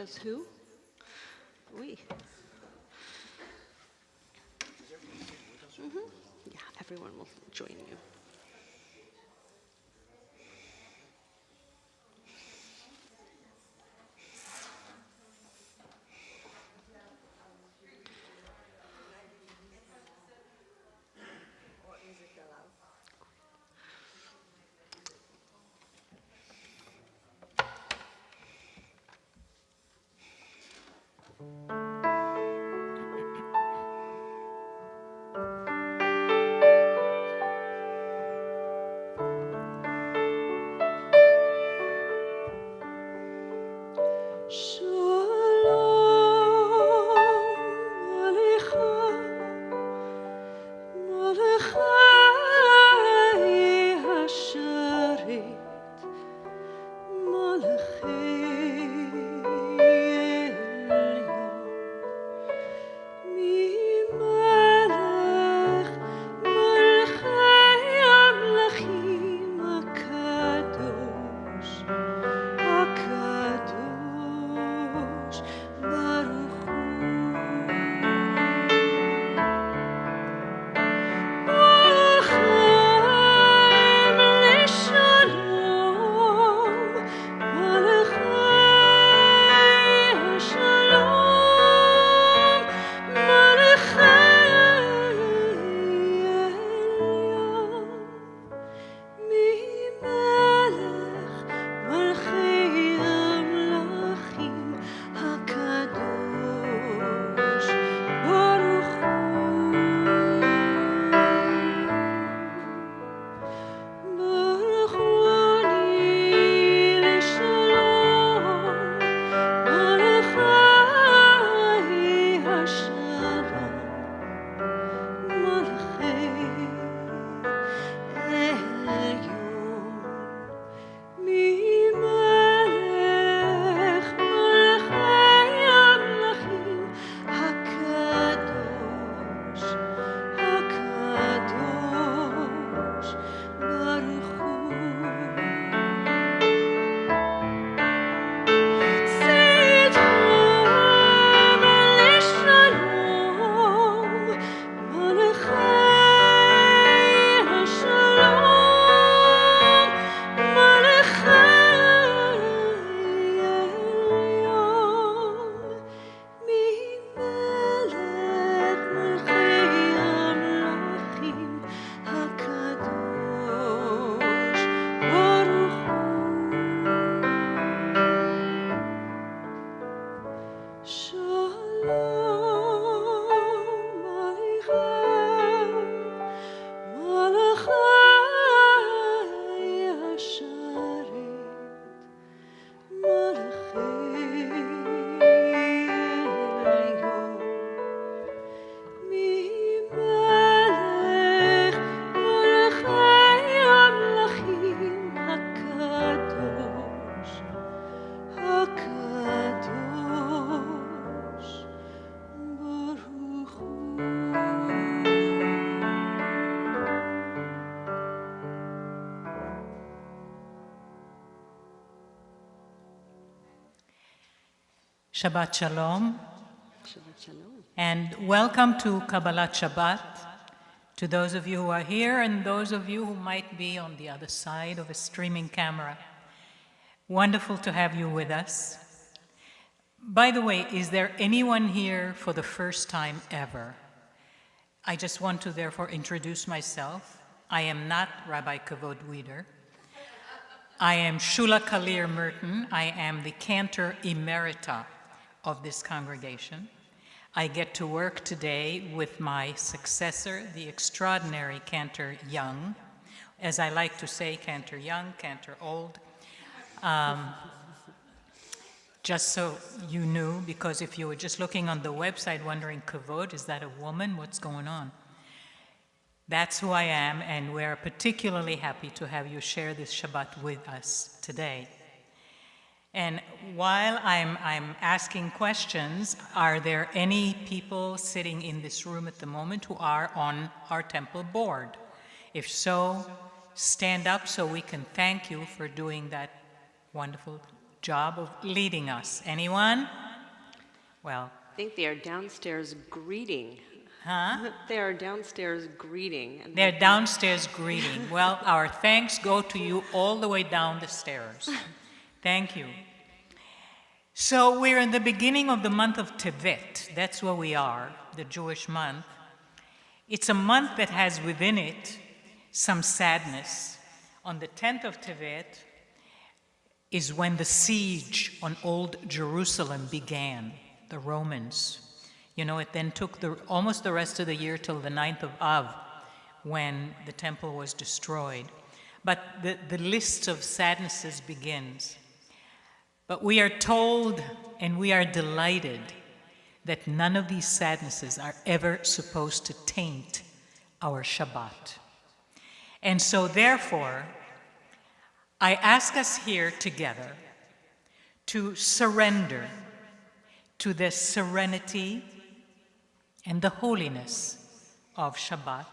Does who? We. Yeah, everyone will join you. Shabbat Shalom, Shabbat Shalom. and welcome to Kabbalat Shabbat, to those of you who are here and those of you who might be on the other side of a streaming camera. Wonderful to have you with us. By the way, is there anyone here for the first time ever? I just want to therefore introduce myself. I am not Rabbi Kavod Weider. I am Shula Kalir Merton. I am the cantor emerita of this congregation. I get to work today with my successor, the extraordinary Cantor Young. As I like to say, Cantor Young, Cantor Old. Just so you knew, because if you were just looking on the website wondering, Kavod, is that a woman? What's going on? That's who I am, and we're particularly happy to have you share this Shabbat with us today. And while I'm asking questions, are there any people sitting in this room at the moment who are on our temple board? If so, stand up so we can thank you for doing that wonderful job of leading us. Anyone? Well, I think they are downstairs greeting. huh? They are downstairs greeting. And They're downstairs greeting. Well, our thanks go to you all the way down the stairs. Thank you. So we're in the beginning of the month of Tevet. That's where we are, the Jewish month. It's a month that has within it some sadness. On the 10th of Tevet is when the siege on Old Jerusalem began, the Romans. You know, it then took almost the rest of the year till the 9th of Av, when the temple was destroyed. But the list of sadnesses begins. But we are told and we are delighted that none of these sadnesses are ever supposed to taint our Shabbat. And so therefore, I ask us here together to surrender to the serenity and the holiness of Shabbat.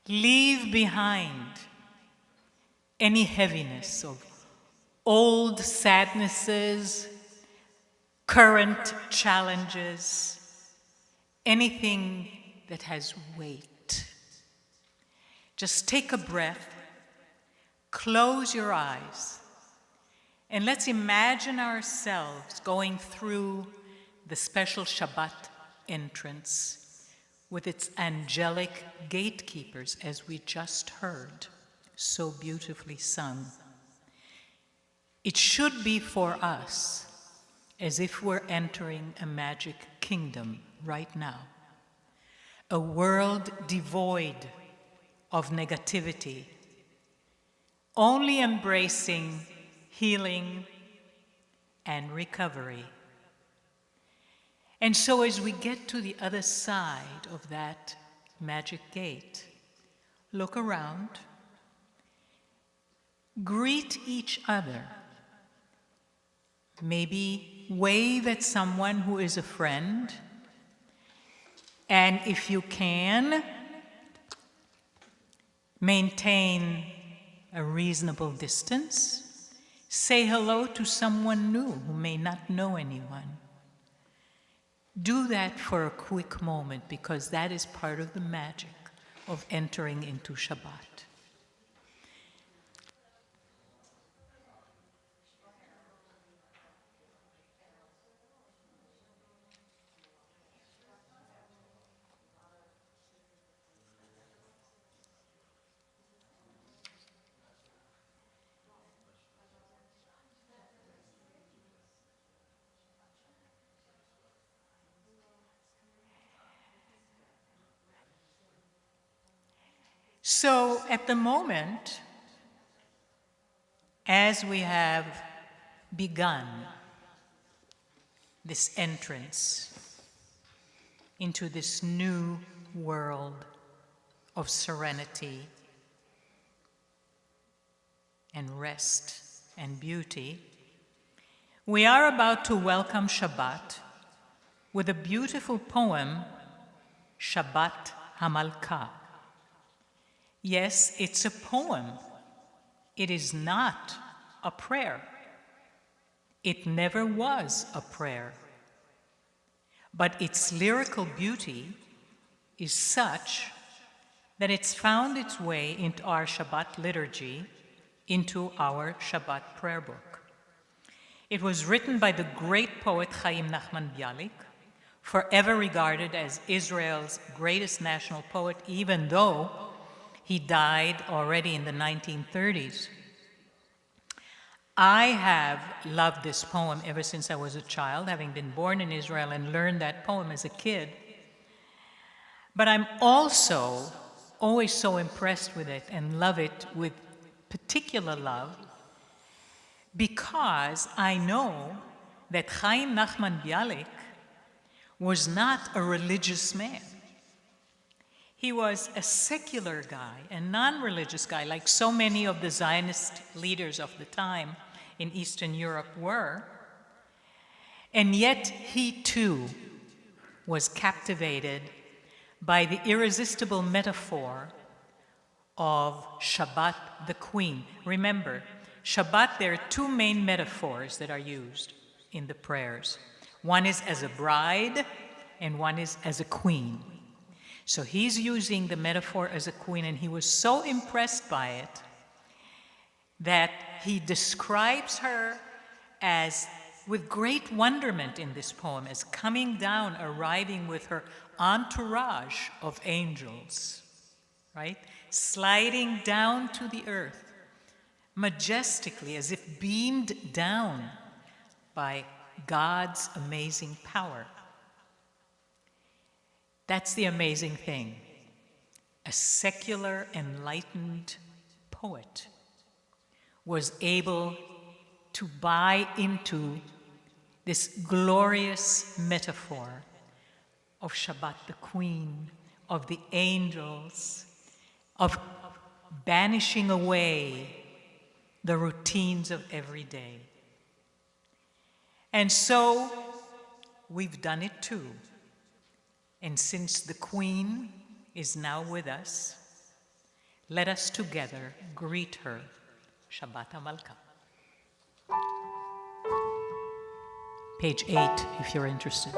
Leave behind any heaviness of old sadnesses, current challenges, anything that has weight. Just take a breath, close your eyes, and let's imagine ourselves going through the special Shabbat entrance with its angelic gatekeepers, as we just heard, so beautifully sung. It should be for us as if we're entering a magic kingdom right now, a world devoid of negativity, only embracing healing and recovery. And so as we get to the other side of that magic gate, look around, greet each other, maybe wave at someone who is a friend, and if you can, maintain a reasonable distance. Say hello to someone new who may not know anyone. Do that for a quick moment, because that is part of the magic of entering into Shabbat. So at the moment, as we have begun this entrance into this new world of serenity and rest and beauty, we are about to welcome Shabbat with a beautiful poem, Shabbat HaMalkah. Yes, it's a poem. It is not a prayer. It never was a prayer. But its lyrical beauty is such that it's found its way into our Shabbat liturgy, into our Shabbat prayer book. It was written by the great poet Chaim Nachman Bialik, forever regarded as Israel's greatest national poet, even though he died already in the 1930s. I have loved this poem ever since I was a child, having been born in Israel and learned that poem as a kid. But I'm also always so impressed with it and love it with particular love, because I know that Chaim Nachman Bialik was not a religious man. He was a secular guy, a non-religious guy, like so many of the Zionist leaders of the time in Eastern Europe were. And yet he too was captivated by the irresistible metaphor of Shabbat the Queen. Remember, Shabbat, there are two main metaphors that are used in the prayers. One is as a bride, and one is as a queen. So he's using the metaphor as a queen, and he was so impressed by it that he describes her as, with great wonderment in this poem, as coming down, arriving with her entourage of angels, right? Sliding down to the earth, majestically, as if beamed down by God's amazing power. That's the amazing thing. A secular, enlightened poet was able to buy into this glorious metaphor of Shabbat, the queen, of the angels, of banishing away the routines of every day. And so we've done it too. And since the queen is now with us, let us together greet her, Shabbat HaMalka. Page 8, if you're interested.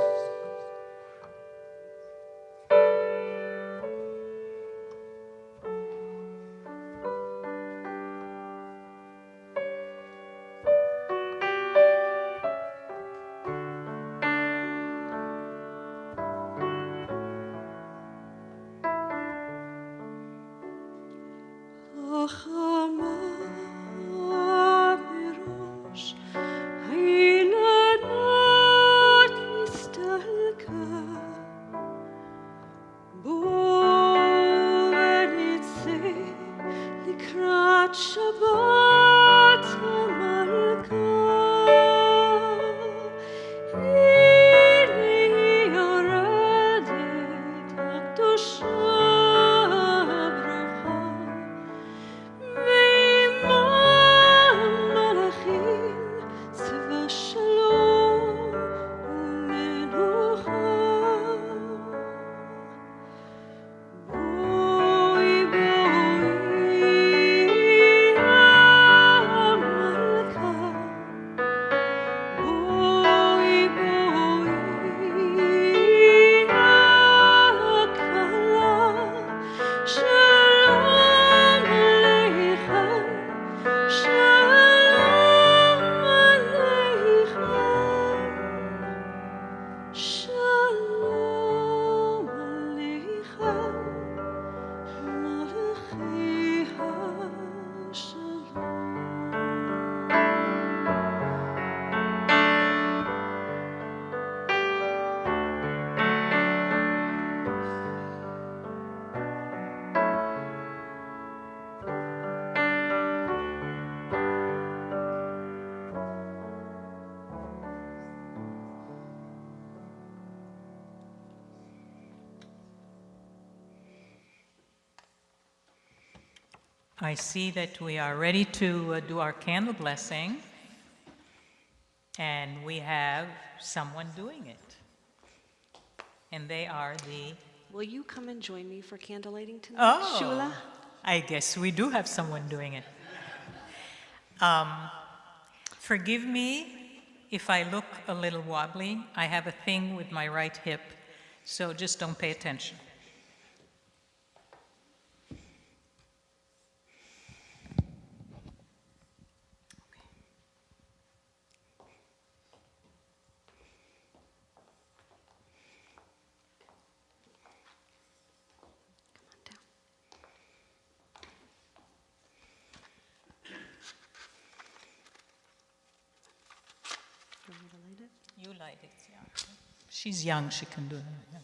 I see that we are ready to do our candle blessing, and we have someone doing it. And they are the... Will you come and join me for candle lighting tonight, Oh, Shula? I guess we do have someone doing it. Forgive me if I look a little wobbly. I have a thing with my right hip, so just don't pay attention. You light it, yeah. She's young, she can do it. Yeah.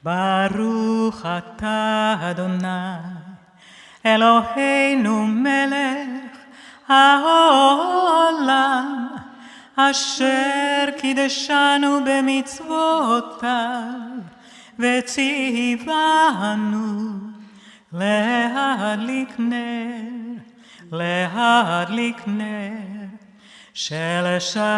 Baruch atah Adonai, Eloheinu melech haolam, asher kideshanu b'mitzvotav, וציוונו להדליק נר, של Shabbat.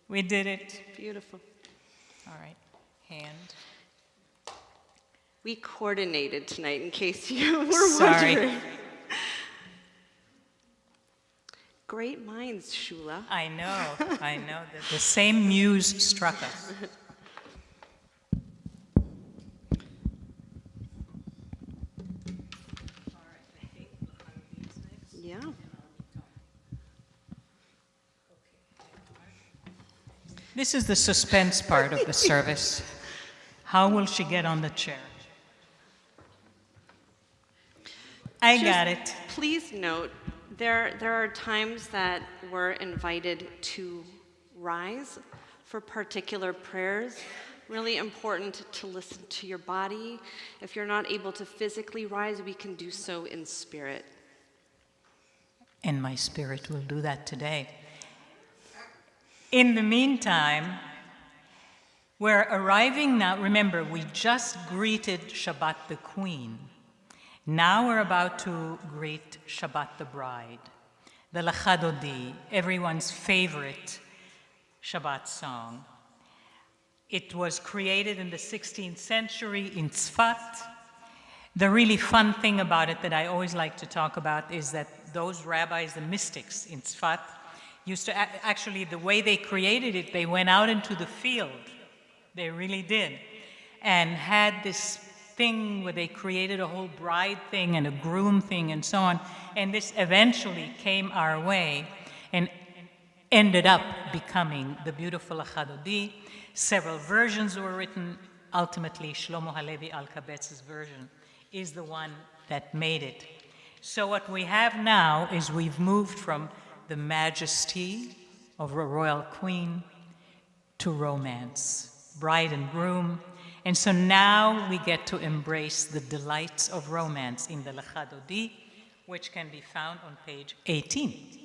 We did it. Beautiful. All right, hand. We coordinated tonight, in case you were Sorry. wondering. Great minds, Shula. I know. The same muse struck us. Yeah. This is the suspense part of the service. How will she get on the chair? I got it. Please note, there are times that we're invited to rise for particular prayers. Really important to listen to your body. If you're not able to physically rise, we can do so in spirit. And my spirit will do that today. In the meantime, we're arriving now. Remember, we just greeted Shabbat the Queen. Now we're about to greet Shabbat the Bride, the Lachadodi, everyone's favorite Shabbat song. It was created in the 16th century in Tzfat. The really fun thing about it that I always like to talk about is that those rabbis, the mystics in Tzfat, used to actually, the way they created it, they went out into the field. They really did. And had this thing where they created a whole bride thing and a groom thing and so on. And this eventually came our way and ended up becoming the beautiful Achadodi. Several versions were written. Ultimately, Shlomo Halevi Alkabetz's version is the one that made it. So what we have now is we've moved from the majesty of a royal queen to romance, bride and groom. And so now we get to embrace the delights of romance in the Lachadodi, which can be found on page 18.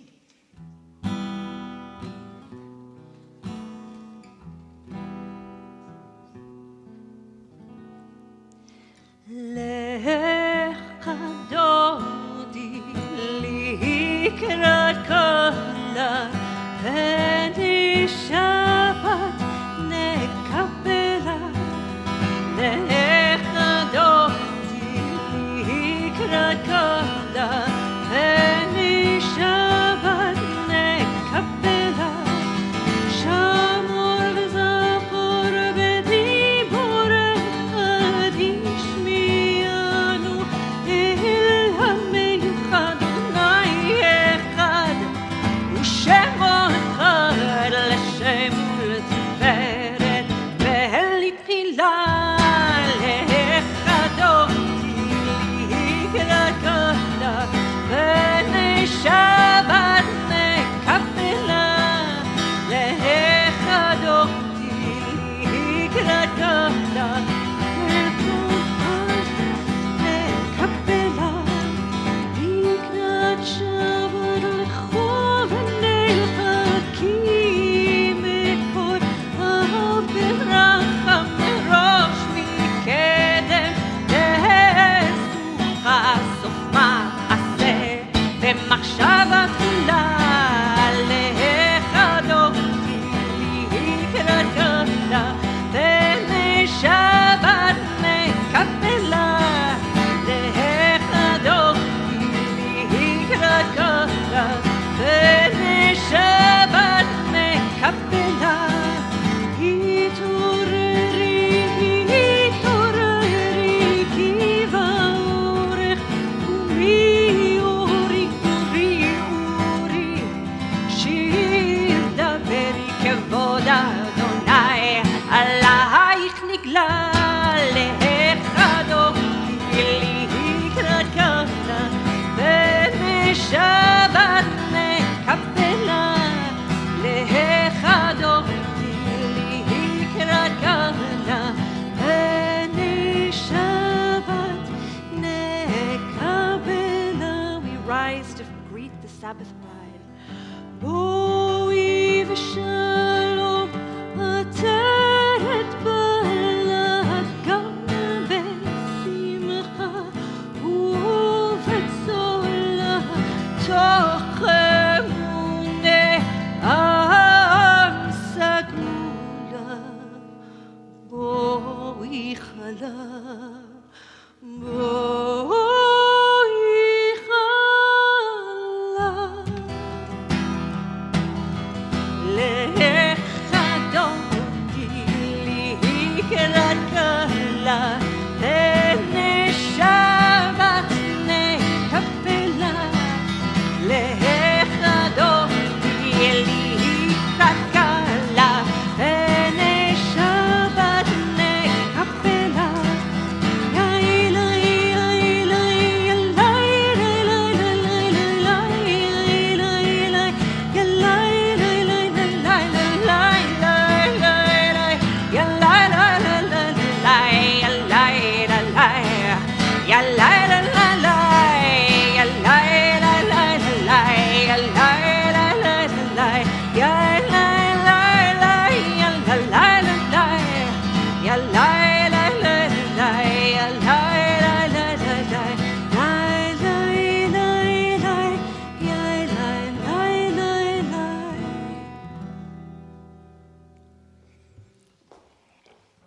Sabbath bride.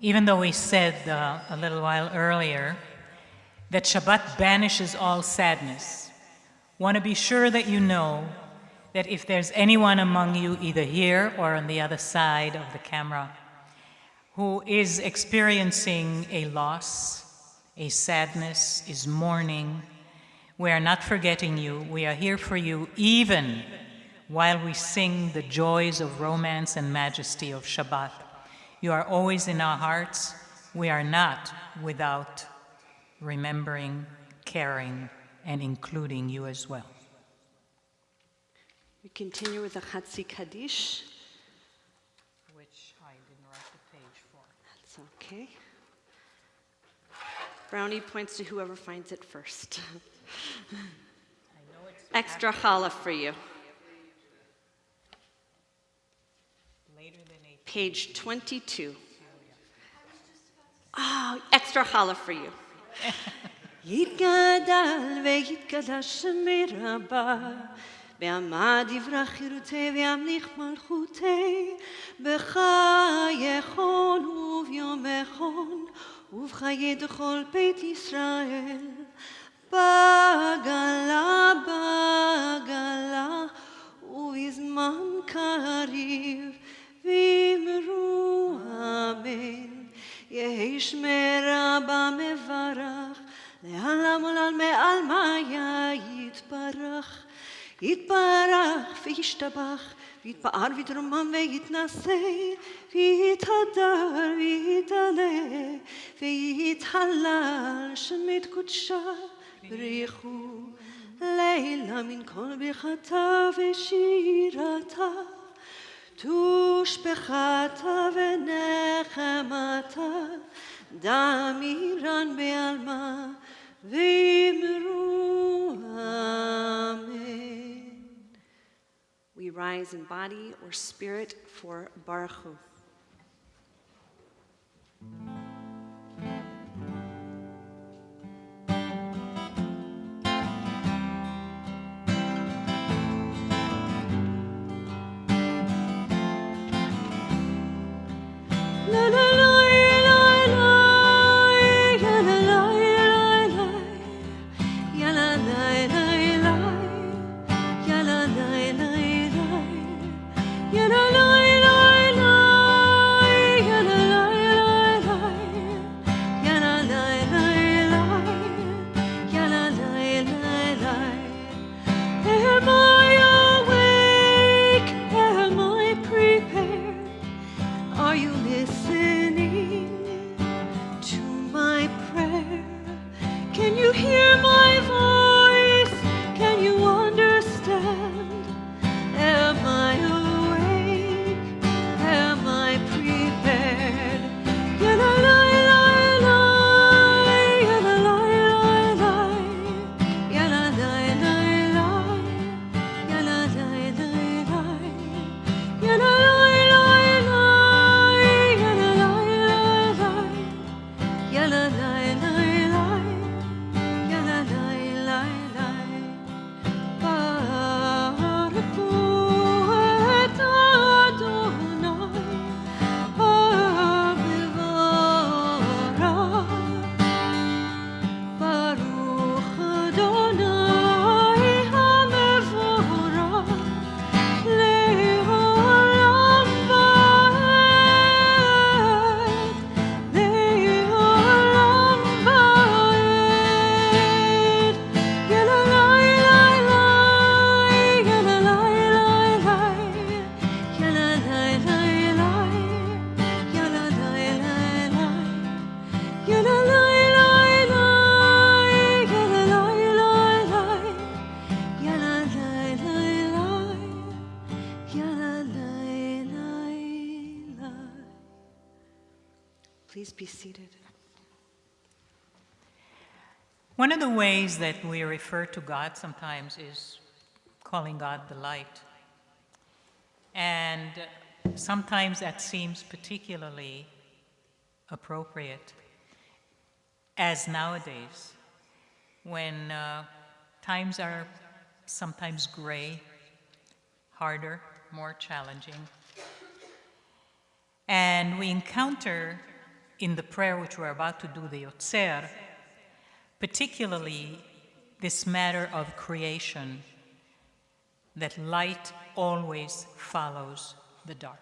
Even though we said a little while earlier that Shabbat banishes all sadness, want to be sure that you know that if there's anyone among you, either here or on the other side of the camera, who is experiencing a loss, a sadness, is mourning, we are not forgetting you. We are here for you even while we sing the joys of romance and majesty of Shabbat. You are always in our hearts. We are not without remembering, caring, and including you as well. We continue with the Chatzi Kaddish. Which I didn't write the page for. That's okay. Brownie points to whoever finds it first. I know it's Extra challah for you. later than 8. Page 22. Oh, extra challah for you. יתגדל ויתקדש שמי רבה ועמד יברח חירותי וימליך מלכותי בחייכון וביומכון ובחיי דכל בית ישראל בגלה בגלה ובזמן קריב ואמרו אמן יהי שמי רבה מברך לעולם עולם מעלמיה יתברך יתברך וישתבח ויתפאר ויתרומם ויתנשא ויתהדר ויתעלה ויתהלל שמית קודשה בריחו לילה מן כל ברכתה ושירתה תושבחתה ונחמתה דמירן בעלמה ואמרו אמן. We rise in body or spirit for Baruch Hu. La la la. One of the ways that we refer to God sometimes is calling God the light. And sometimes that seems particularly appropriate, as nowadays, when times are sometimes gray, harder, more challenging. And we encounter in the prayer which we're about to do, the Yotzer, particularly this matter of creation, that light always follows the dark,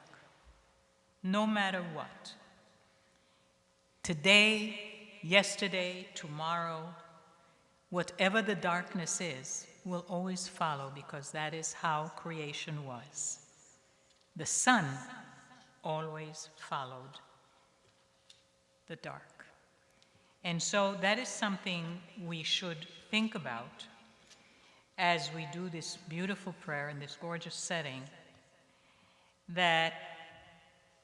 no matter what. Today, yesterday, tomorrow, whatever the darkness is, will always follow, because that is how creation was. The sun always followed the dark. And so that is something we should think about as we do this beautiful prayer in this gorgeous setting, that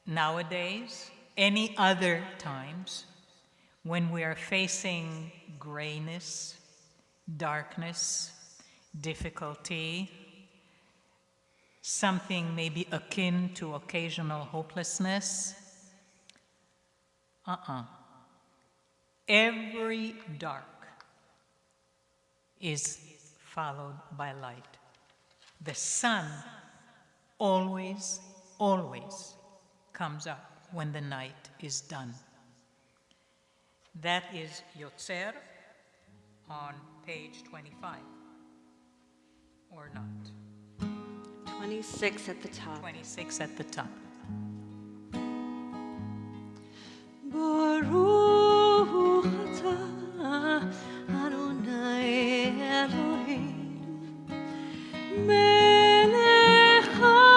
nowadays, any other times, when we are facing grayness, darkness, difficulty, something maybe akin to occasional hopelessness, every dark is followed by light. The sun always, always comes up when the night is done. That is Yotzer on page 25, or not? 26 at the top. 26 at the top. Baruch atah Adonai Eloheinu melech haolam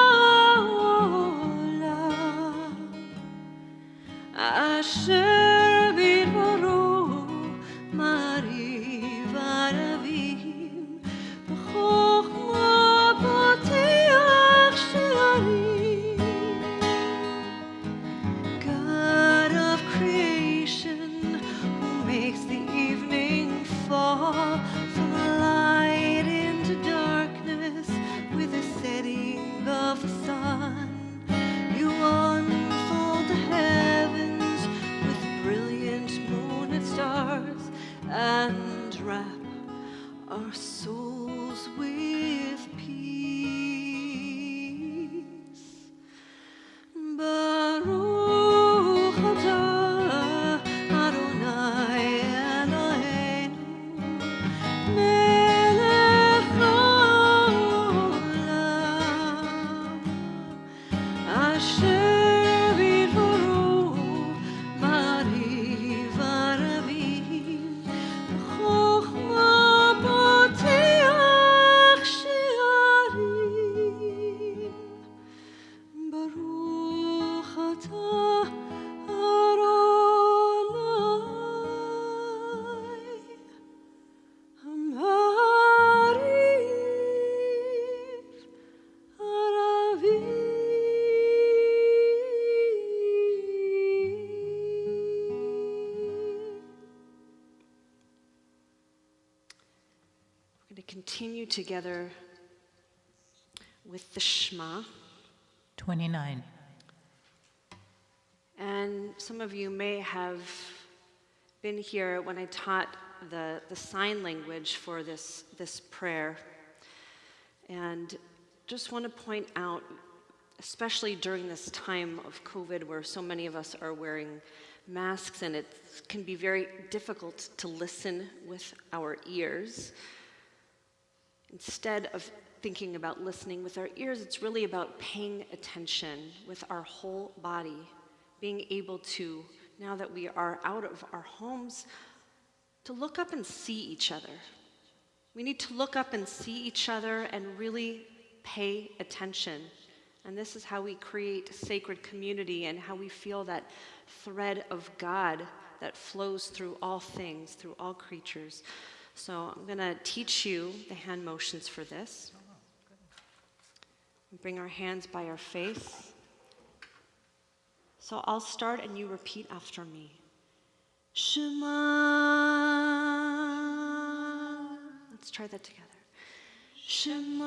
asher bidbaro mariv aravim b'chokhmah poteach she'arim. God of creation, who makes the evening fall from light into darkness with the setting of the sun, you unfold the heavens with brilliant moon and stars and wrap our souls with peace. Baruch atah Adonai Eloheinu melech haolam asher bidbaro mariv aravim b'chokhmah poteach she'arim. Baruch atah Adonai Hamariv Aravim. We're going to continue together with the Shema. 29. And some of you may have been here when I taught the sign language for this prayer. And just want to point out, especially during this time of COVID where so many of us are wearing masks and it can be very difficult to listen with our ears. Instead of thinking about listening with our ears, it's really about paying attention with our whole body, being able to, now that we are out of our homes, to look up and see each other. We need to look up and see each other and really pay attention. And this is how we create sacred community and how we feel that thread of God that flows through all things, through all creatures. So I'm going to teach you the hand motions for this. Bring our hands by our face. So I'll start and you repeat after me. Shema try that together. Shema.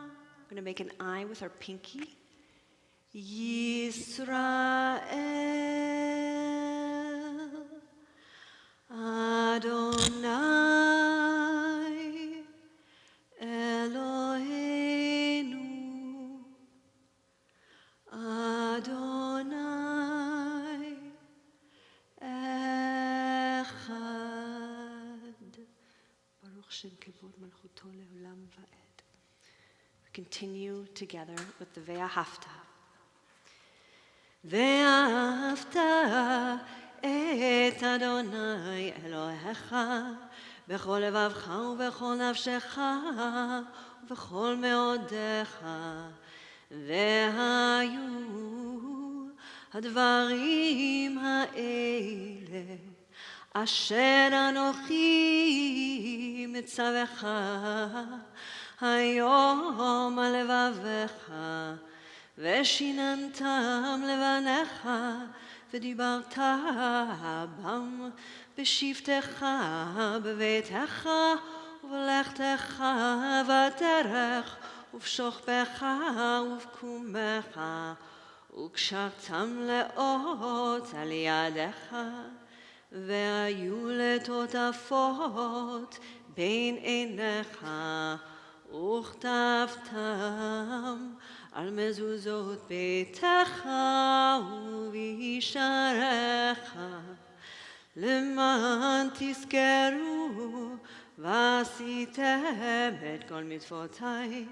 I'm going to make an I with our pinky. Yisrael Adonai Eloheinu Adonai Echad Baruch Shem Kibud Malchuto Leolam Va'ed. We continue together with the Ve'ahavta. ואהבת את אדוני אלוהיך בכל לבבך ובכל נפשך ובכל מאודיך והיו הדברים האלה אשר אנוכי מצווך היום על לבבך ושיננתם לבניך ודיברת בם בשבתך בביתך ובלכתך בדרך ובשוכבך ובקומך וקשרתם לאות על ידיך והיו לטוטפות בין עיניך וכתבתם על מזוזות ביתך ובישעריך למען תזכרו ועשיתם את כל מצוותיי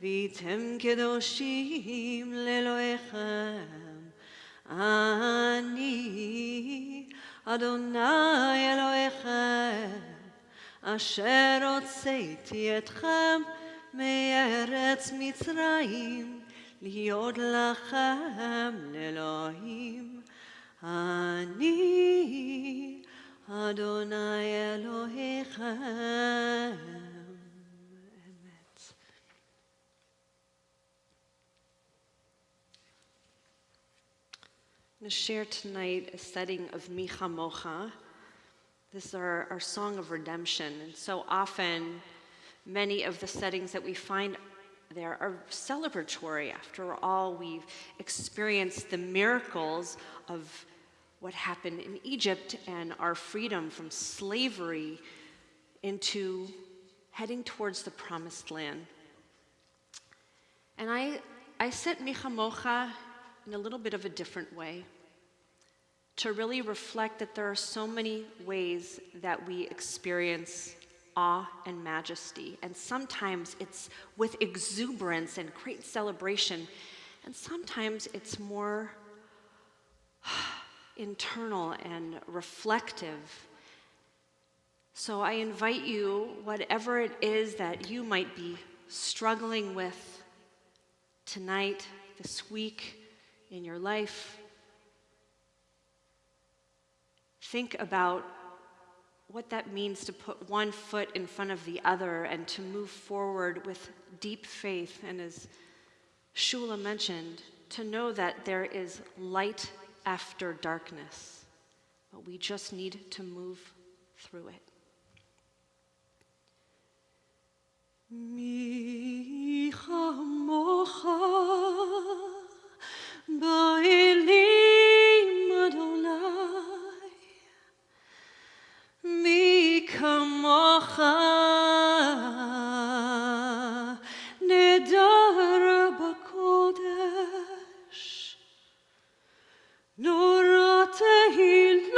והייתם קדושים לאלוהיכם אני אדוני אלוהיכם אשר הוצאתי אתכם מארץ מצרים להיות לכם לאלוהים אני אדוני אלוהיכם. אמת. I'm going to share tonight a setting of Mi Chamocha. This is our song of redemption, and so often many of the settings that we find there are celebratory. After all, we've experienced the miracles of what happened in Egypt and our freedom from slavery into heading towards the promised land. And I set Mi Chamocha in a little bit of a different way, to really reflect that there are so many ways that we experience awe and majesty. And sometimes it's with exuberance and great celebration. And sometimes it's more internal and reflective. So I invite you, whatever it is that you might be struggling with tonight, this week, in your life, think about what that means to put one foot in front of the other and to move forward with deep faith. And as Shula mentioned, to know that there is light after darkness, but we just need to move through it. Mi chamocha ba'elim Adonai, mi kamocha nedar b'kodesh, nora tehilot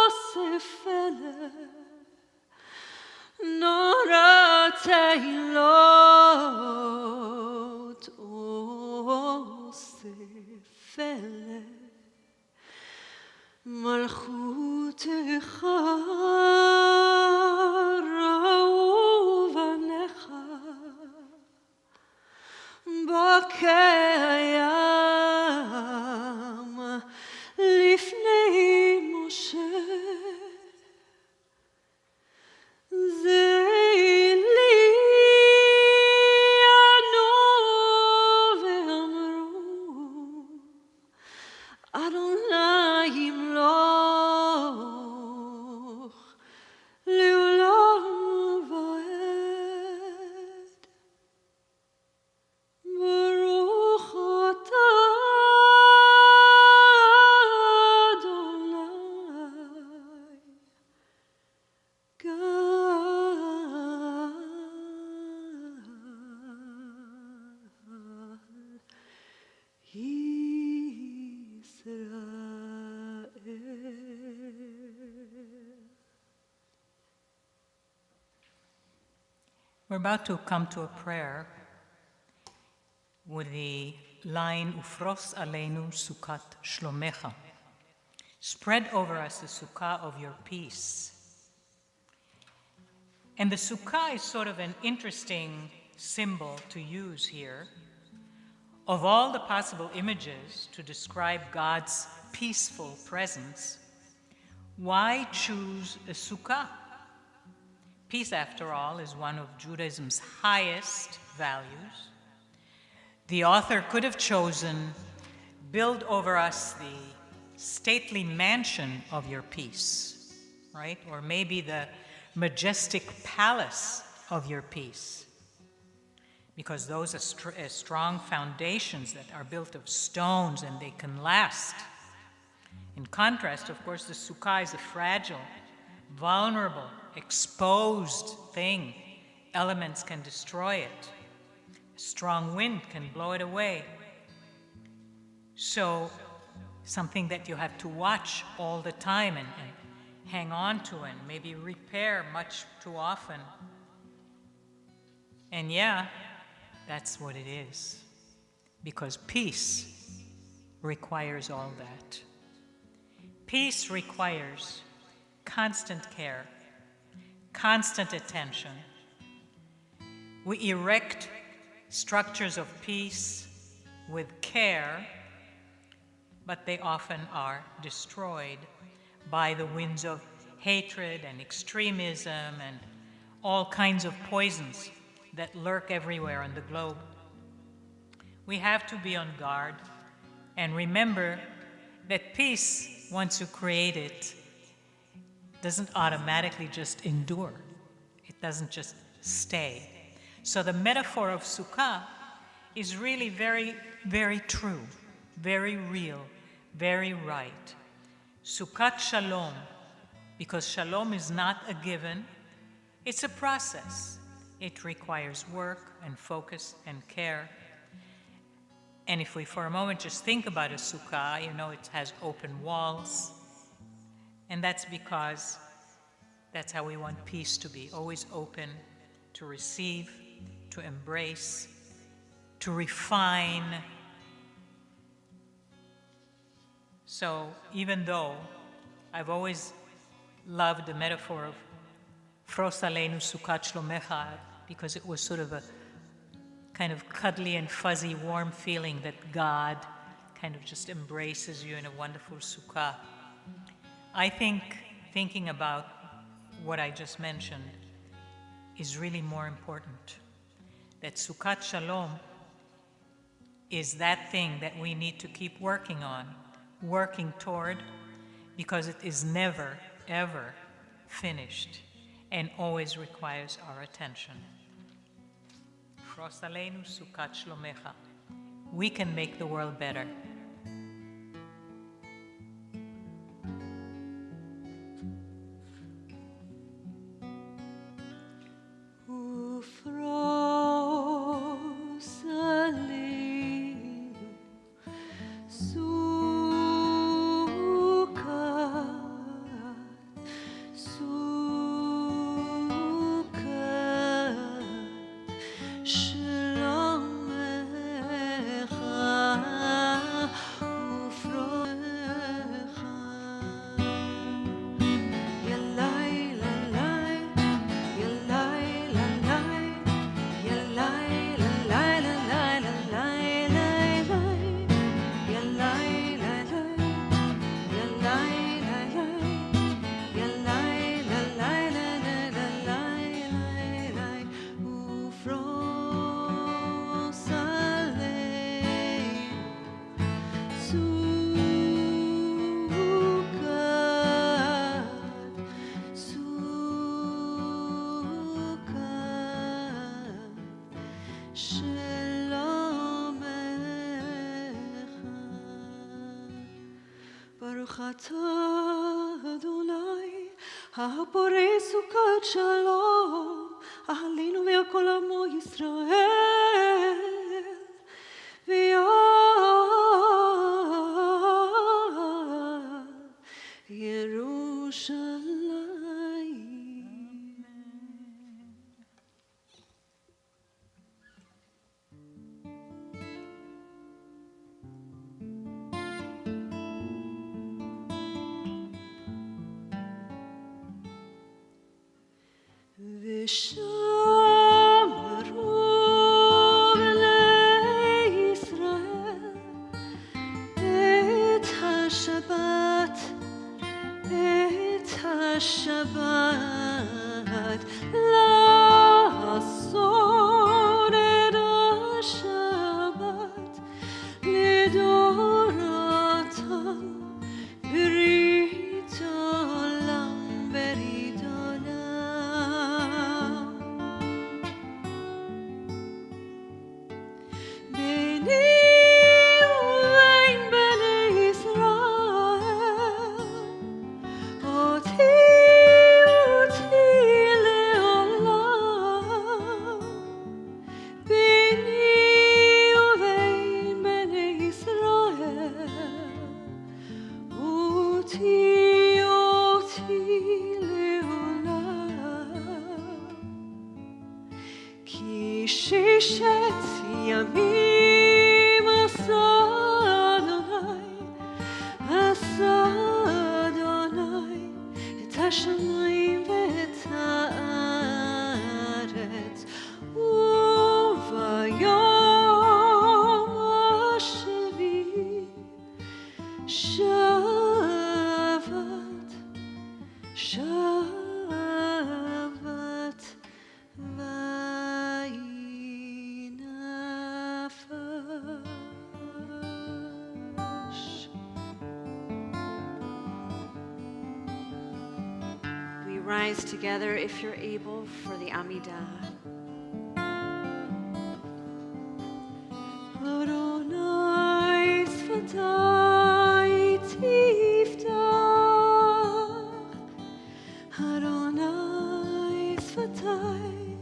osefele, nora tehilot osefele. מלכותך ראו בניך בקיים לפני משה זה לי ענו ואמרו אדוני ימלוך We're about to come to a prayer with the line Ufros aleinu sukat shlomecha. Spread over us the sukkah of your peace. And the sukkah is sort of an interesting symbol to use here. Of all the possible images to describe God's peaceful presence, why choose a sukkah? Peace, after all, is one of Judaism's highest values. The author could have chosen, build over us the stately mansion of your peace, right? Or maybe the majestic palace of your peace. Because those are strong foundations that are built of stones and they can last. In contrast, of course, the sukkah is a fragile, vulnerable, exposed thing. Elements can destroy it. A strong wind can blow it away. So, something that you have to watch all the time and hang on to and maybe repair much too often. And yeah, that's what it is. Because peace requires all that. Peace requires constant care, constant attention. We erect structures of peace with care, but they often are destroyed by the winds of hatred and extremism and all kinds of poisons that lurk everywhere on the globe. We have to be on guard and remember that peace, once you create it, doesn't automatically just endure. It doesn't just stay. So the metaphor of sukkah is really very, very true, very real, very right. Sukkat shalom, because shalom is not a given, it's a process. It requires work and focus and care. And if we for a moment just think about a sukkah, you know, it has open walls. And that's because that's how we want peace to be, always open to receive, to embrace, to refine. So even though I've always loved the metaphor of Fros aleinu sukat shlomecha, because it was sort of a kind of cuddly and fuzzy, warm feeling that God kind of just embraces you in a wonderful sukkah. I think thinking about what I just mentioned is really more important. That Sukkat Shalom is that thing that we need to keep working on, working toward, because it is never, ever finished and always requires our attention. Fros aleinu Sukkat Shlomecha. We can make the world better. ברוך אתה אדוני הבורא סוכת שלום עלינו ועל כל עמו ישראל ועל ירושלים. ושמרו בני ישראל את השבת, את השבת, לעשות את השבת לדורתם, ברית עולם, ברית עולם. ביני ובין בני ישראל, אותי לעולם. ביני ובין בני ישראל, אותי לעולם. כי ששת ימים עשה אדוני את השמיים ואת הארץ, וביום השביעי שבת, שבת וינפש. We rise together, if you're able, for the Amidah. אדוני שפתי תפתח, אדוני שפתי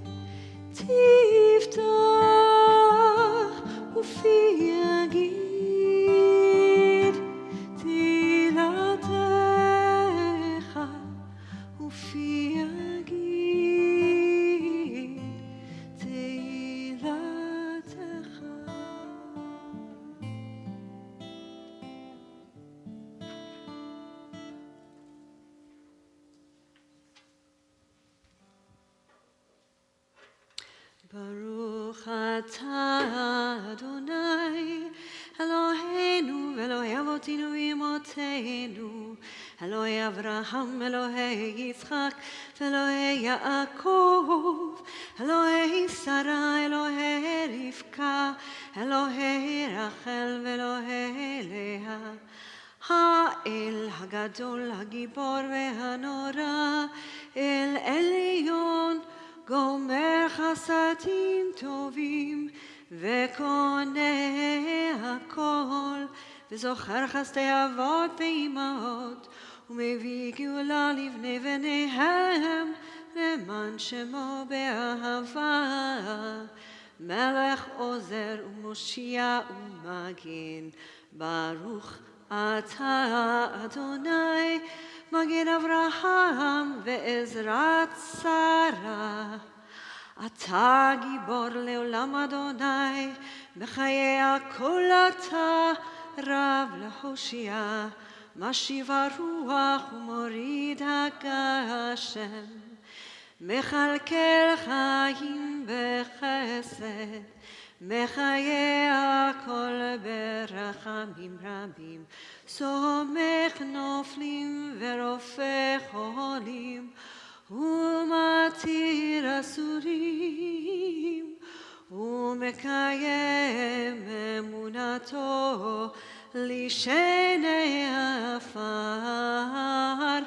תפתח, ופי יגיד תהילתך, ופי יגיד תהילתך. ברוך אתה אדוני אלוהינו ואלוהי אבותינו ואמותינו, אלוהי אברהם, אלוהי יצחק ואלוהי יעקב, אלוהי שרה, אלוהי רבקה, אלוהי רחל ואלוהי לאה. האל הגדול, הגיבור והנורא, אל עליון, גומר חסדים טובים וקונה הכל, וזוכר חסדי אבות ואימהות, ומביא גאולה לבני בניהם, למען שמו באהבה. מלך עוזר ומושיע ומגן, ברוך אתה אדוני, מגן אברהם ועזרת שרה. אתה גיבור לעולם אדוני, בחיי הכל אתה רב להושיע, משיב הרוח ומוריד הגשם, מכלכל חיים בחסד, מחיי הכל ברחמים רבים, סומך נופלים ורופא חולים, ומתיר אסורים, ומקיים אמונתו לשני עפר.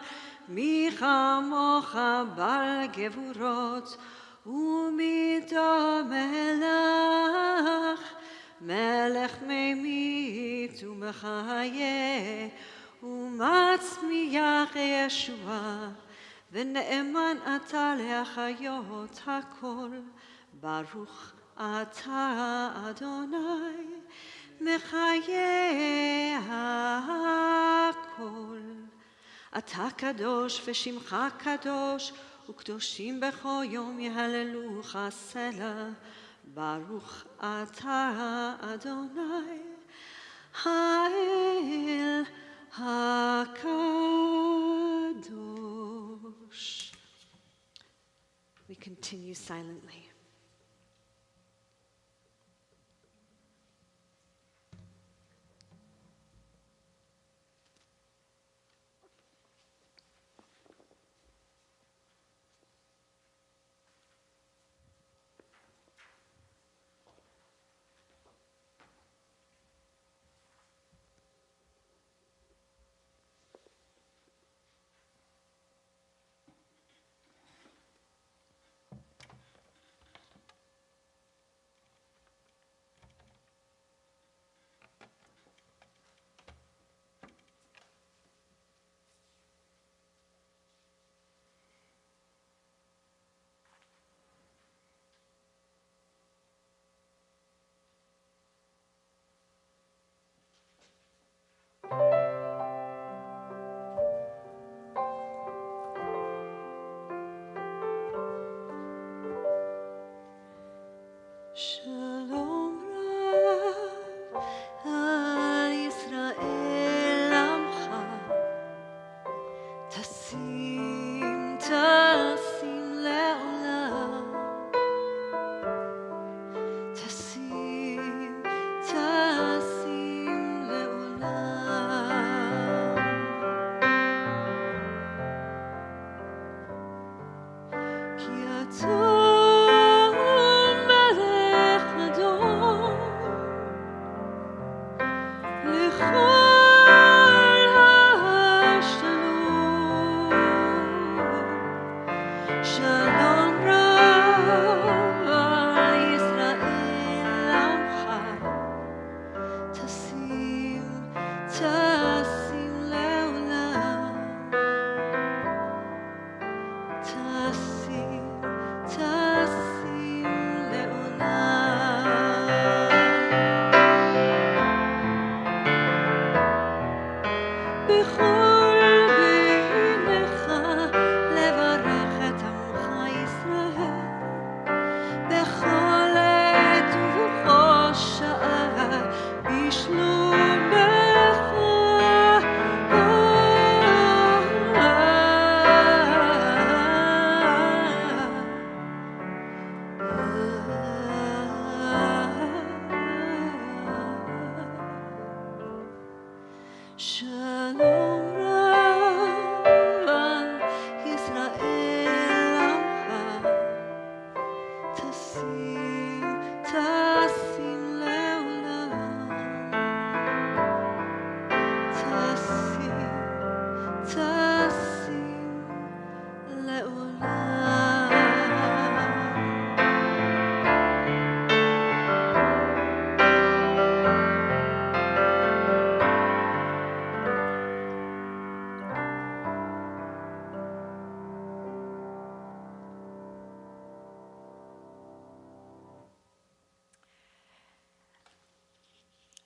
מי כמוך בעל גבורות ומדומה לך, מלך ממית ומחיה ומצמיח ישועה, ונאמן אתה להחיות הכל. ברוך אתה אדוני מחיה הכל. אתה קדוש ושמך קדוש, וקדושים בכל יום יהללוך סלה. ברוך אתה אדוני האל הקדוש. We continue silently. שלום רב על ישראל עמך, תשים לעולם, תשים לעולם. כי אתה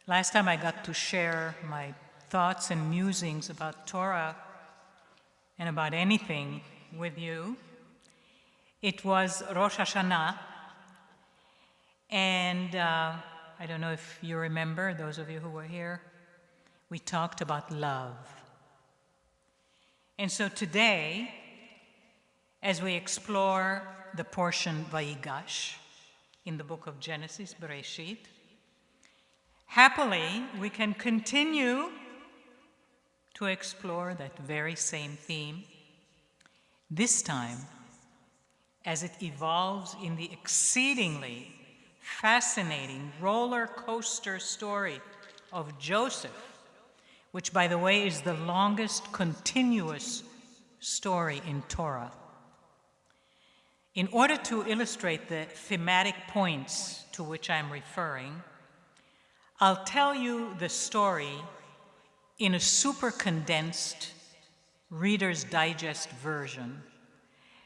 Last time I got to share my thoughts and musings about Torah and about anything with you. It was Rosh Hashanah, and I don't know if you remember, those of you who were here, we talked about love. And so today, as we explore the portion Vayigash in the book of Genesis, Bereshit, happily, we can continue to explore that very same theme, this time as it evolves in the exceedingly fascinating roller coaster story of Joseph, which, by the way, is the longest continuous story in Torah. In order to illustrate the thematic points to which I'm referring, I'll tell you the story in a super condensed Reader's Digest version,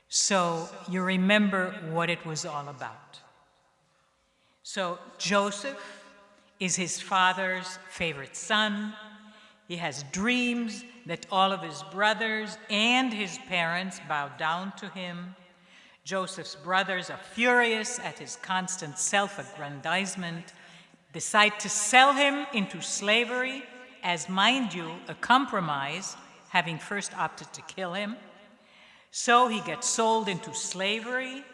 so you remember what it was all about. So Joseph is his father's favorite son. He has dreams that all of his brothers and his parents bow down to him. Joseph's brothers are furious at his constant self-aggrandizement, decide to sell him into slavery as, mind you, a compromise, having first opted to kill him. So he gets sold into slavery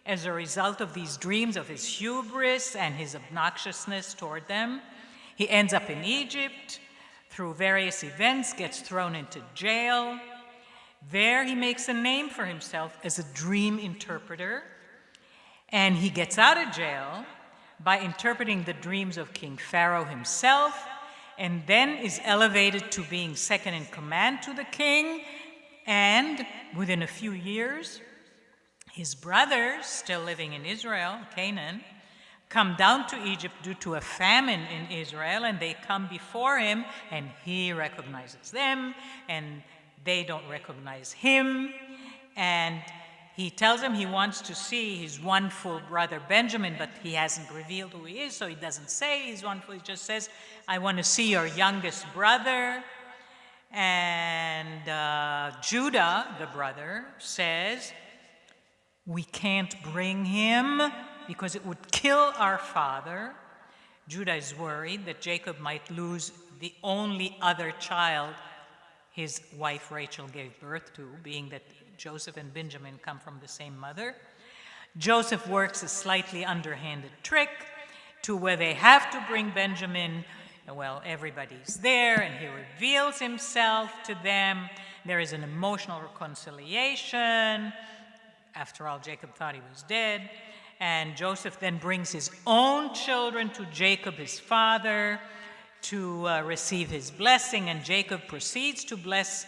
as a result of these dreams, of his hubris and his obnoxiousness toward them. He ends up in Egypt through various events, gets thrown into jail. There he makes a name for himself as a dream interpreter, and he gets out of jail by interpreting the dreams of King Pharaoh himself, and then is elevated to being second in command to the king. And within a few years, his brothers, still living in Israel, Canaan, come down to Egypt due to a famine in Israel, and they come before him, and he recognizes them, and they don't recognize him. And he tells them he wants to see his one full brother Benjamin, but he hasn't revealed who he is, so he doesn't say he's one full. He just says, I want to see your youngest brother. And Judah, the brother, says, we can't bring him because it would kill our father. Judah is worried that Jacob might lose the only other child his wife Rachel gave birth to, being that Joseph and Benjamin come from the same mother. Joseph works a slightly underhanded trick to where they have to bring Benjamin. Well, everybody's there, and he reveals himself to them. There is an emotional reconciliation. After all, Jacob thought he was dead. And Joseph then brings his own children to Jacob, his father, to receive his blessing. And Jacob proceeds to bless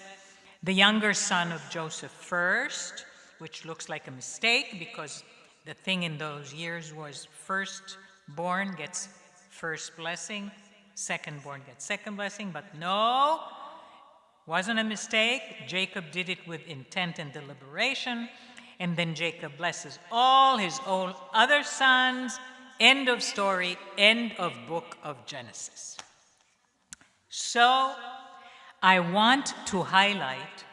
the younger son of Joseph first, which looks like a mistake because the thing in those years was firstborn gets first blessing, secondborn gets second blessing. But no, wasn't a mistake. Jacob did it with intent and deliberation. And then Jacob blesses all his own other sons. End of story, end of book of Genesis. So I want to highlight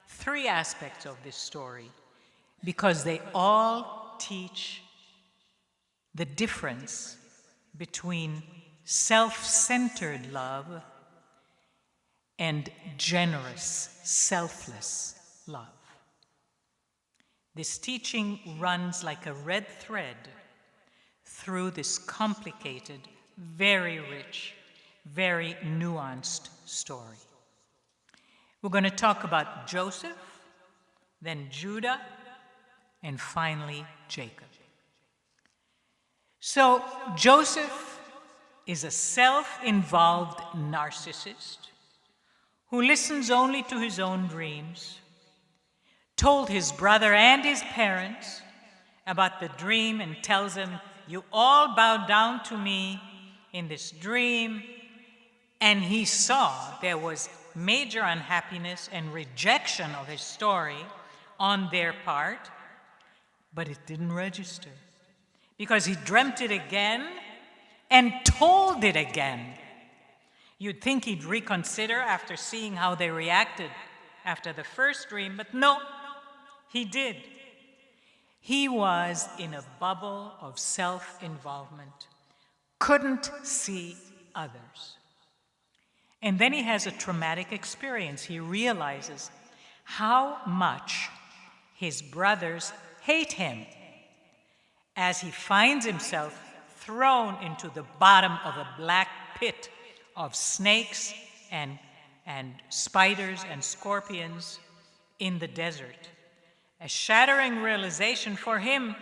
3 aspects of this story because they all teach the difference between self-centered love and generous, selfless love. This teaching runs like a red thread through this complicated, very rich, very nuanced story. We're going to talk about Joseph, then Judah, and finally Jacob. So Joseph is a self-involved narcissist who listens only to his own dreams, told his brother and his parents about the dream and tells them, you all bowed down to me in this dream. And he saw there was major unhappiness and rejection of his story on their part, but it didn't register because he dreamt it again and told it again. You'd think he'd reconsider after seeing how they reacted after the first dream, but no, he did. He was in a bubble of self-involvement, couldn't see others. And then he has a traumatic experience. He realizes how much his brothers hate him as he finds himself thrown into the bottom of a black pit of snakes and spiders and scorpions in the desert. A shattering realization for him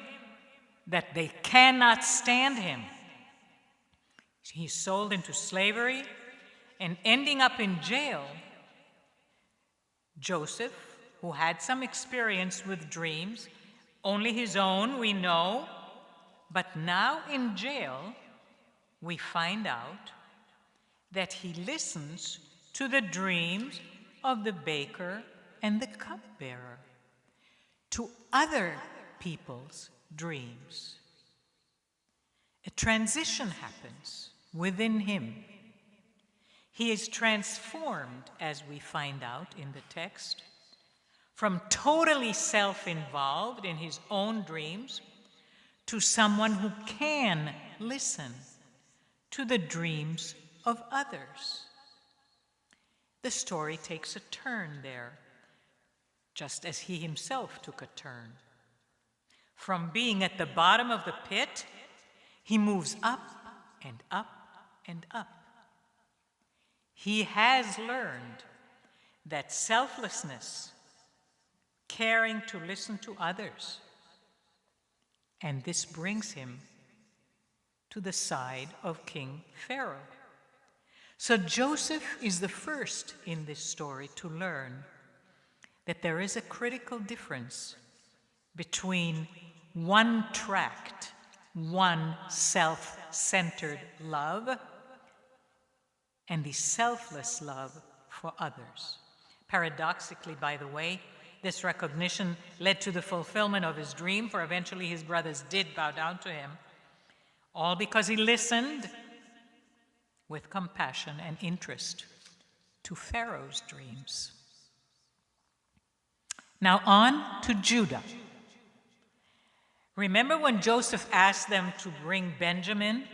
that they cannot stand him. He's sold into slavery and ending up in jail. Joseph, who had some experience with dreams, only his own, we know, but now in jail, we find out that he listens to the dreams of the baker and the cupbearer, to other people's dreams. A transition happens within him. He is transformed, as we find out in the text, from totally self-involved in his own dreams to someone who can listen to the dreams of others. The story takes a turn there, just as he himself took a turn. From being at the bottom of the pit, he moves up and up and up. He has learned that selflessness, caring to listen to others, and this brings him to the side of King Pharaoh. So Joseph is the first in this story to learn that there is a critical difference between one-tracked, one self-centered love and the selfless love for others. Paradoxically, by the way, this recognition led to the fulfillment of his dream, for eventually his brothers did bow down to him, all because he listened with compassion and interest to Pharaoh's dreams. Now on to Judah. Remember when Joseph asked them to bring Benjamin?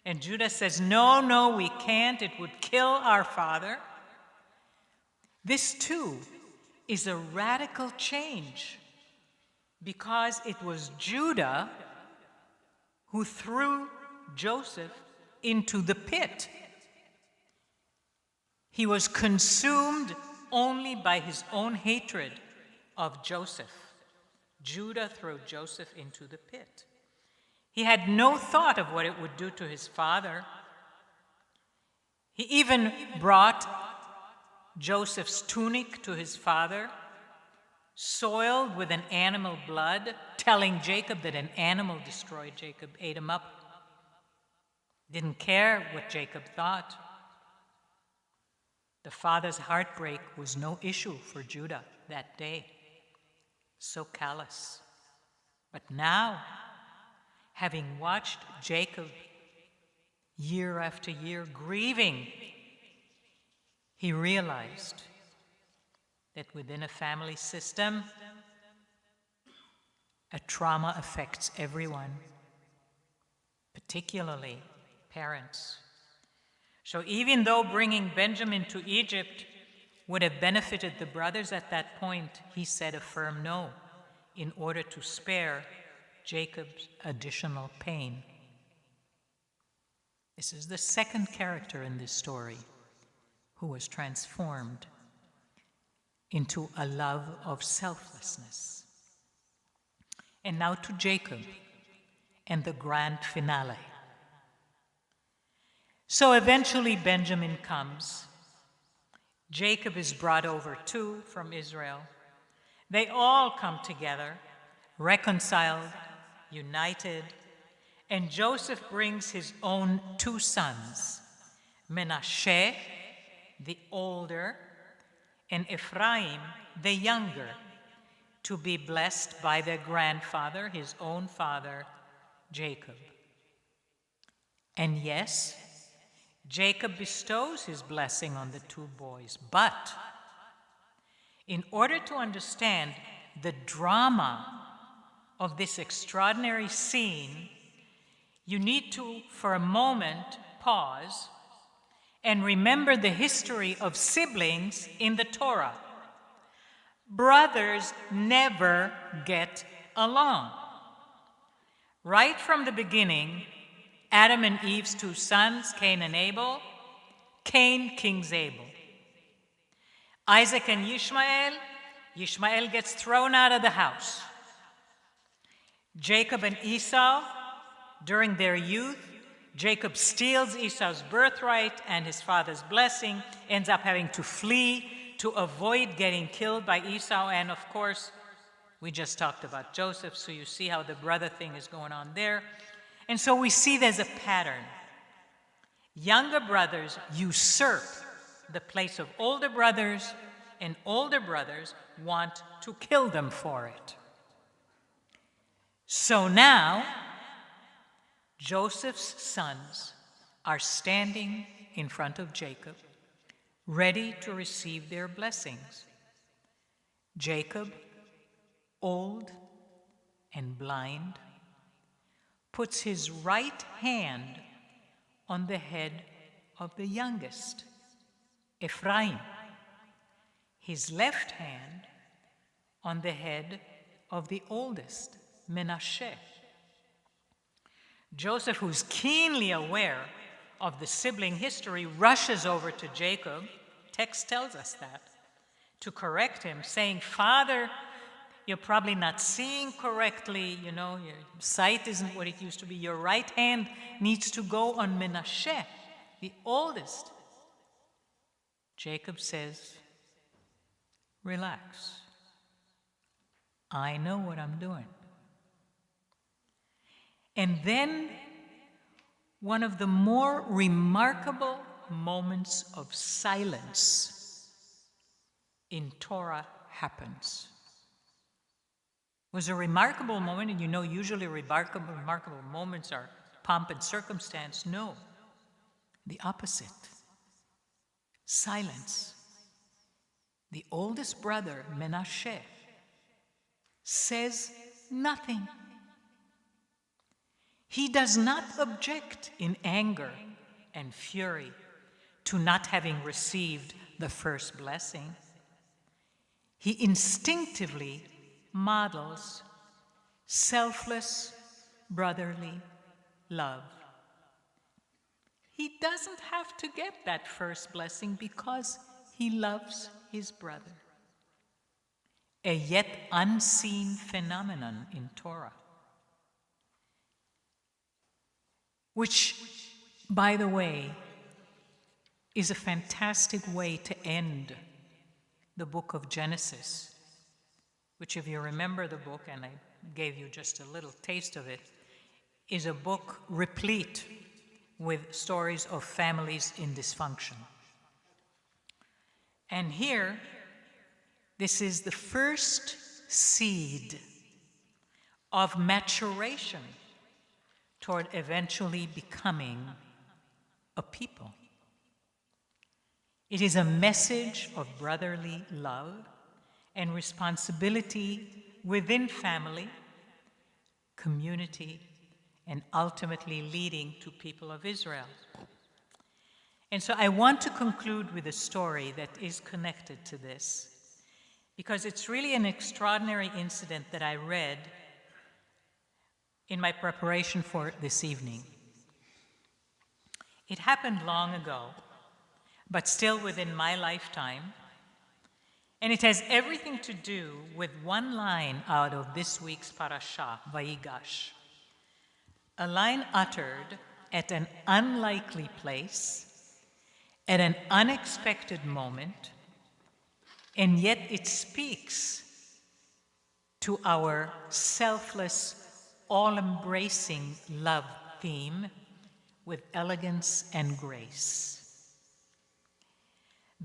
And Judah says, no, we can't. It would kill our father. This too is a radical change because it was Judah who threw Joseph into the pit. He was consumed only by his own hatred of Joseph. Judah threw Joseph into the pit. He had no thought of what it would do to his father. He even brought Joseph's tunic to his father, soiled with an animal blood, telling Jacob that an animal destroyed Jacob, ate him up. Didn't care what Jacob thought. The father's heartbreak was no issue for Judah that day. So callous. But now, having watched Jacob year after year grieving, he realized that within a family system, a trauma affects everyone, particularly parents. So even though bringing Benjamin to Egypt would have benefited the brothers at that point, he said a firm no in order to spare Jacob's additional pain. This is the second character in this story who was transformed into a love of selflessness. And now to Jacob and the grand finale. So eventually Benjamin comes. Jacob is brought over too from Israel. They all come together, reconciled, united, and Joseph brings his own two sons, Menashe, the older, and Ephraim, the younger, to be blessed by their grandfather, his own father, Jacob. And yes, Jacob bestows his blessing on the two boys, but in order to understand the drama of this extraordinary scene, you need to, for a moment, pause and remember the history of siblings in the Torah. Brothers never get along. Right from the beginning, Adam and Eve's two sons, Cain and Abel, Cain kings Abel. Isaac and Ishmael, Ishmael gets thrown out of the house. Jacob and Esau, during their youth, Jacob steals Esau's birthright and his father's blessing, ends up having to flee to avoid getting killed by Esau. And of course, we just talked about Joseph, so you see how the brother thing is going on there. And so we see there's a pattern. Younger brothers usurp the place of older brothers, and older brothers want to kill them for it. So now, Joseph's sons are standing in front of Jacob, ready to receive their blessings. Jacob, old and blind, puts his right hand on the head of the youngest, Ephraim, his left hand on the head of the oldest, Menashe. Joseph, who's keenly aware of the sibling history, rushes over to Jacob, text tells us that, to correct him, saying, Father, you're probably not seeing correctly, your sight isn't what it used to be. Your right hand needs to go on Menashe, the oldest. Jacob says, relax. I know what I'm doing. And then one of the more remarkable moments of silence in Torah happens. It was a remarkable moment, and usually remarkable moments are pomp and circumstance. No, the opposite. Silence. The oldest brother, Menashe, says nothing. He does not object in anger and fury to not having received the first blessing. He instinctively models selfless brotherly love. He doesn't have to get that first blessing because he loves his brother. A yet unseen phenomenon in Torah, which, by the way, is a fantastic way to end the book of Genesis, which, if you remember the book, and I gave you just a little taste of it, is a book replete with stories of families in dysfunction. And here, this is the first seed of maturation toward eventually becoming a people. It is a message of brotherly love and responsibility within family, community, and ultimately leading to people of Israel. And so I want to conclude with a story that is connected to this, because it's really an extraordinary incident that I read in my preparation for this evening. It happened long ago, but still within my lifetime, and it has everything to do with one line out of this week's parashah, Vayigash, a line uttered at an unlikely place, at an unexpected moment, and yet it speaks to our selfless, all-embracing love theme with elegance and grace.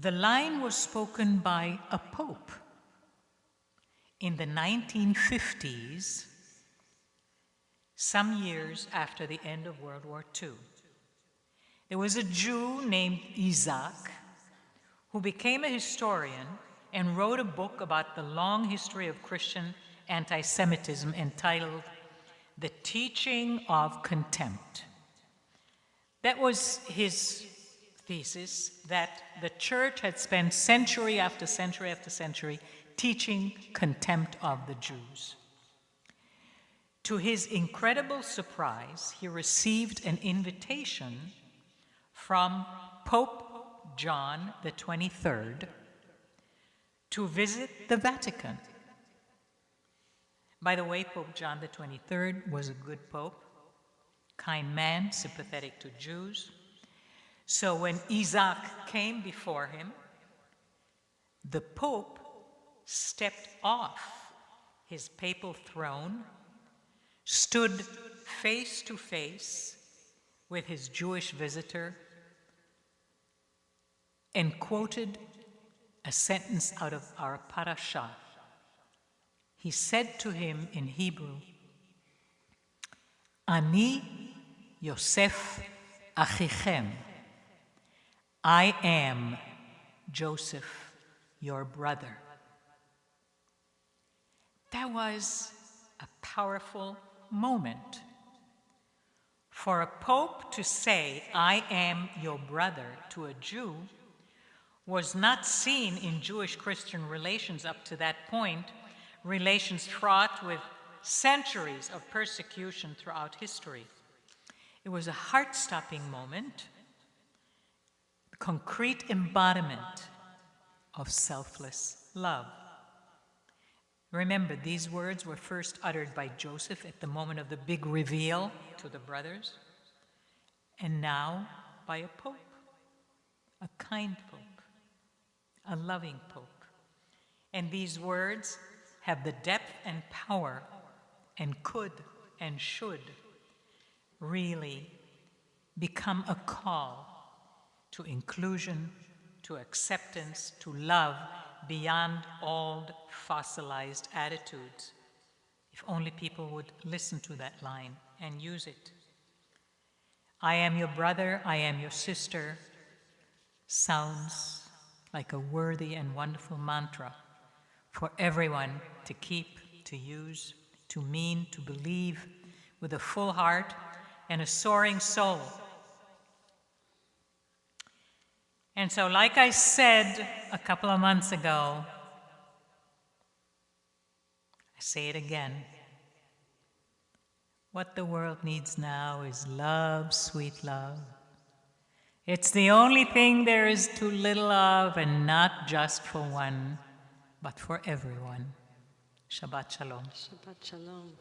The line was spoken by a pope in the 1950s, some years after the end of World War II. There was a Jew named Isaac who became a historian and wrote a book about the long history of Christian anti-Semitism entitled The Teaching of Contempt. That was his thesis, that the church had spent century after century after century teaching contempt of the Jews. To his incredible surprise, he received an invitation from Pope John the 23rd to visit the Vatican. By the way, Pope John the 23rd was a good pope, kind man, sympathetic to Jews. So when Isaac came before him, the Pope stepped off his papal throne, stood face to face with his Jewish visitor, and quoted a sentence out of our parashah. He said to him in Hebrew, Ani Yosef Achichem. I am Joseph, your brother. That was a powerful moment. For a pope to say, I am your brother, to a Jew, was not seen in Jewish-Christian relations up to that point, relations fraught with centuries of persecution throughout history. It was a heart-stopping moment, a concrete embodiment of selfless love. Remember, these words were first uttered by Joseph at the moment of the big reveal to the brothers, and now by a pope, a kind pope, a loving pope. And these words have the depth and power and could and should really become a call to inclusion, to acceptance, to love beyond old fossilized attitudes. If only people would listen to that line and use it. I am your brother, I am your sister, sounds like a worthy and wonderful mantra for everyone to keep, to use, to mean, to believe with a full heart and a soaring soul. And so, like I said a couple of months ago, I say it again. What the world needs now is love, sweet love. It's the only thing there is too little of, and not just for one, but for everyone. Shabbat Shalom. Shabbat Shalom.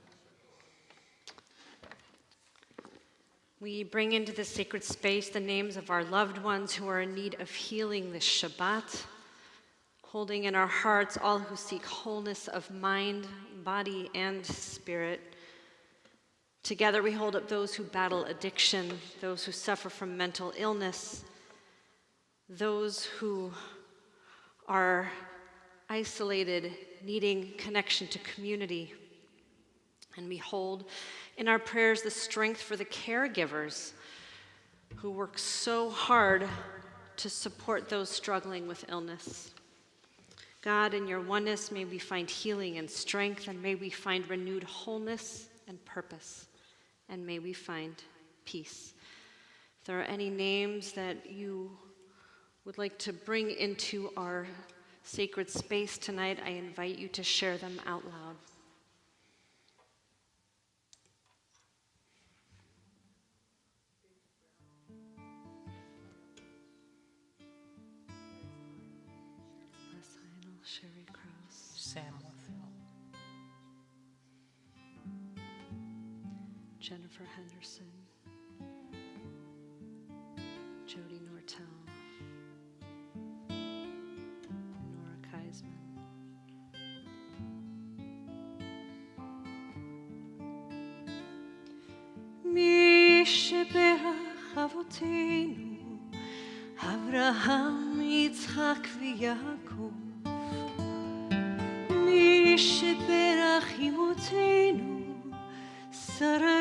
We bring into this sacred space the names of our loved ones who are in need of healing this Shabbat, holding in our hearts all who seek wholeness of mind, body, and spirit. Together we hold up those who battle addiction, those who suffer from mental illness, those who are isolated, needing connection to community. And we hold in our prayers the strength for the caregivers who work so hard to support those struggling with illness. God, in your oneness, may we find healing and strength, and may we find renewed wholeness and purpose, and may we find peace. If there are any names that you would like to bring into our sacred space tonight, I invite you to share them out loud. Sherry Krause, Sam Warfield, Jennifer Henderson, Jody Nortel, Nora Keisman, מי שברך אבותינו, אברהם, יצחק ויעקב. מי שברך אמותינו, שרה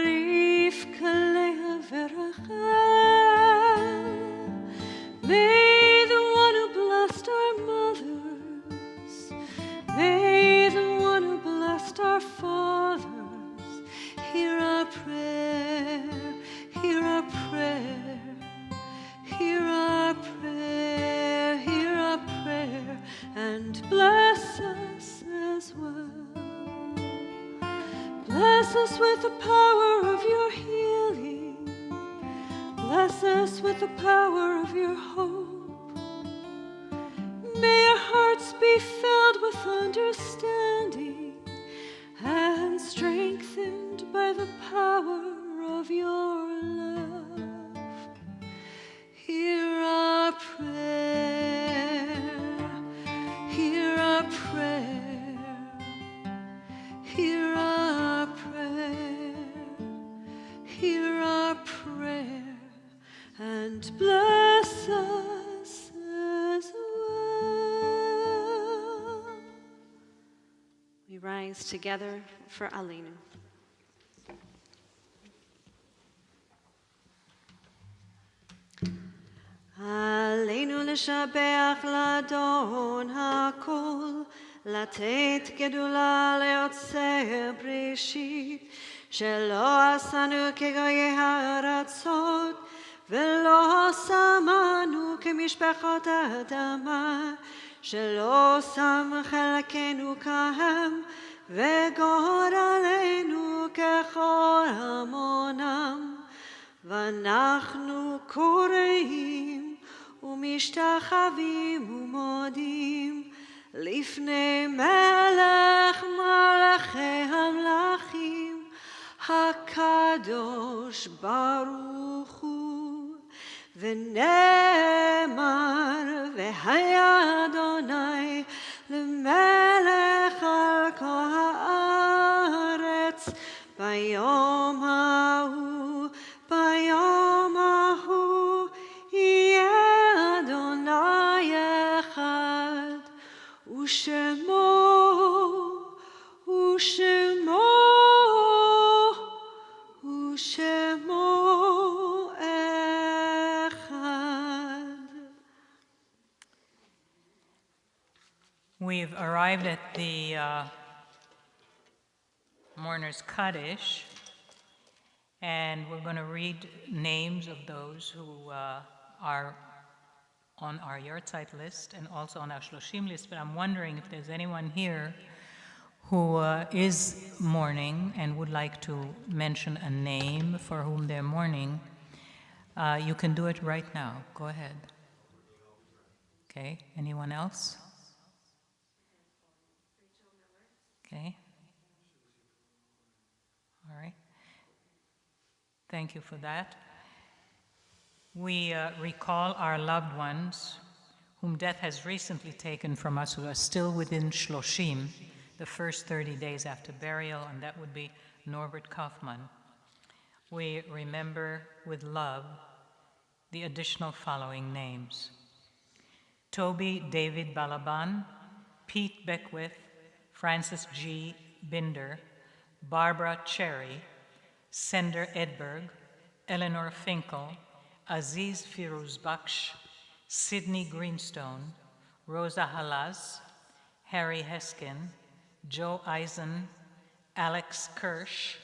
רבקה, לאה ורחל. May the one who blessed our mothers, may the one who blessed our fathers, hear our prayer, hear our prayer, hear our prayer, hear our prayer, and bless us as well. Bless us with the power of your healing. Bless us with the power of your hope. May our hearts be filled with understanding and strengthened by the power of your love. Hear our prayer, hear our prayer, hear our prayer, hear our prayer, and bless us as well. we rise together for Aleinu. עלינו לשבח לאדון הכל, לתת גדולה ליוצר בראשית, שלא עשנו כגויי הארצות, ולא שמנו כמשפחות האדמה, שלא שם חלקנו כהם, וגורלנו ככל המונם, ואנחנו קוראים ומשתחווים ומודים לפני מלך מלכי המלכים, הקדוש ברוך הוא. ונאמר, והיה אדוני למלך על כל הארץ ביום ההוא, ביום ההוא יהיה אדוני אחד, ושמו אחד. We've arrived at the mourner's Kaddish, and we're going to read names of those who are on our Yahrzeit list and also on our Shloshim list, but I'm wondering if there's anyone here who is mourning and would like to mention a name for whom they're mourning. You can do it right now. Go ahead. Okay, anyone else? Okay. All right. Thank you for that. We recall our loved ones whom death has recently taken from us, who are still within Shloshim, the first 30 days after burial, and that would be Norbert Kaufmann. We remember with love the additional following names: Toby David Balaban, Pete Beckwith, Francis G. Binder, Barbara Cherry, Sender Edberg, Eleanor Finkel, Aziz Firuz Baksh, Sidney Greenstone, Rosa Halaz, Harry Heskin, Joe Eisen, Alex Kirsch,